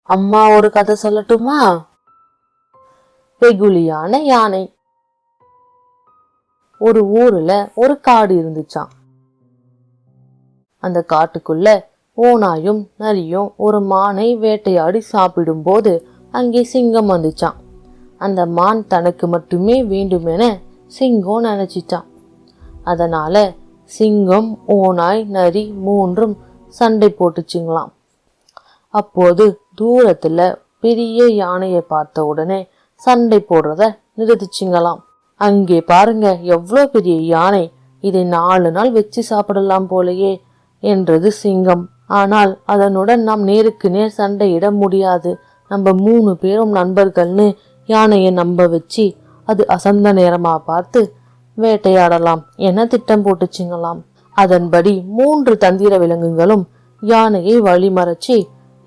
அம்மா ஒரு கதை சொல்லட்டுமா? வெகுளியான யானை. ஒரு ஊர்ல ஒரு காடு இருந்துச்சாம். அந்த காட்டுக்குள்ள ஓநாயும் நரியும் ஒரு மானை வேட்டையாடி சாப்பிடும் போது அங்கே சிங்கம் வந்துச்சான். அந்த மான் தனக்கு மட்டுமே வேண்டுமென சிங்கம் நினைச்சிச்சான். அதனால சிங்கம், ஓநாய், நரி மூன்றும் சண்டை போட்டுச்சுங்களாம். அப்போது தூரத்துல பெரிய யானையை பார்த்த உடனே சண்டை போடுறத நிறுத்திச்சிங்களாம். அங்கே பாருங்க, எவ்வளோ பெரிய யானை, இதை 4 நாள் வச்சு சாப்பிடலாம் போலையே என்றது சிங்கம். ஆனால் அதனுடன் நாம் நேருக்கு நேர் சண்டையிட முடியாது. நம்ம 3 பேரும் நண்பர்கள்னு யானையை நம்ப வச்சு அது அசந்த நேரமா பார்த்து வேட்டையாடலாம் என திட்டம் போட்டுச்சிங்களாம். அதன்படி 3 தந்திர விலங்குகளும் யானையை வழிமறைச்சி,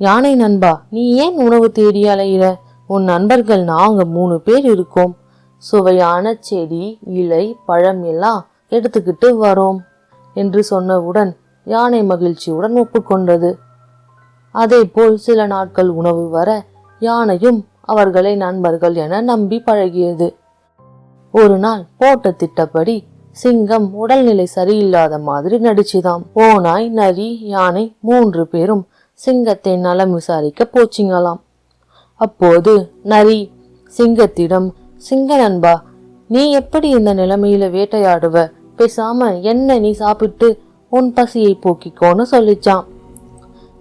யானை நண்பா, நீ ஏன் உணவு தேடி அலையிற? உன் நண்பர்கள் நாங்க 3 பேர் இருக்கோம். சுவையான செடி, இலை, பழம் எல்லாம் எடுத்துக்கிட்டு வரோம் என்று சொன்னவுடன் யானை மகிழ்ச்சியுடன் ஒப்புக்கொண்டது. அதே போல் சில நாட்கள் உணவு வர யானையும் அவர்களை நண்பர்கள் என நம்பி பழகியது. ஒரு நாள் போட்ட திட்டப்படி சிங்கம் உடல்நிலை சரியில்லாத மாதிரி நடிச்சுதாம். ஓநாய், நரி, யானை 3 பேரும் சிங்கத்தை நலம் விசாரிக்க போச்சிங்களாம். அப்போது நரி சிங்கத்திடம், சிங்க நண்பா, நீ எப்படி இந்த நிலைமையில வேட்டையாடுவ? பேசாம என்ன நீ சாப்பிட்டு உன் பசியை போக்கிக்கோன்னு சொல்லிச்சான்.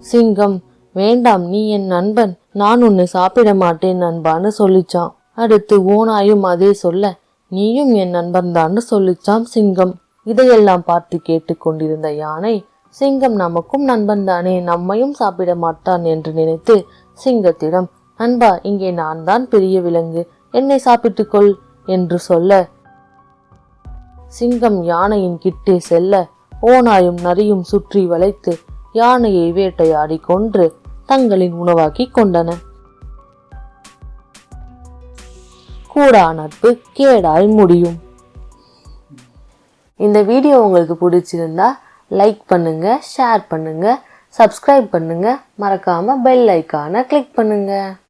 சிங்கம், வேண்டாம், நீ என் நண்பன், நான் உன்னை சாப்பிட மாட்டேன் நண்பான்னு சொல்லிச்சான். அடுத்து ஓநாயும் அதே சொல்ல, நீயும் என் நண்பன் தான்னு சொல்லிச்சான் சிங்கம். இதையெல்லாம் பார்த்து கேட்டு கொண்டிருந்த யானை, சிங்கம் நமக்கும் நண்பன் தானே, நம்மையும் சாப்பிட மாட்டான் என்று நினைத்து சிங்கத்திடம், நண்பா, இங்கே நான் தான் பெரிய விலங்கு, என்னை சாப்பிட்டுக்கொள் என்று சொல்ல, சிங்கம் யானையின் கிட்டே செல்ல ஓநாயும் நரியும் சுற்றி வளைத்து யானையை வேட்டையாடி கொன்று தங்களின் உணவாக்கி கொண்டன. கூடா நட்பு கேடாய் முடியும். இந்த வீடியோ உங்களுக்கு பிடிச்சிருந்தா லைக் பண்ணுங்க, ஷேர் பண்ணுங்க, சப்ஸ்கிரைப் பண்ணுங்க, மறக்காம பெல் ஐகானை கிளிக் பண்ணுங்க.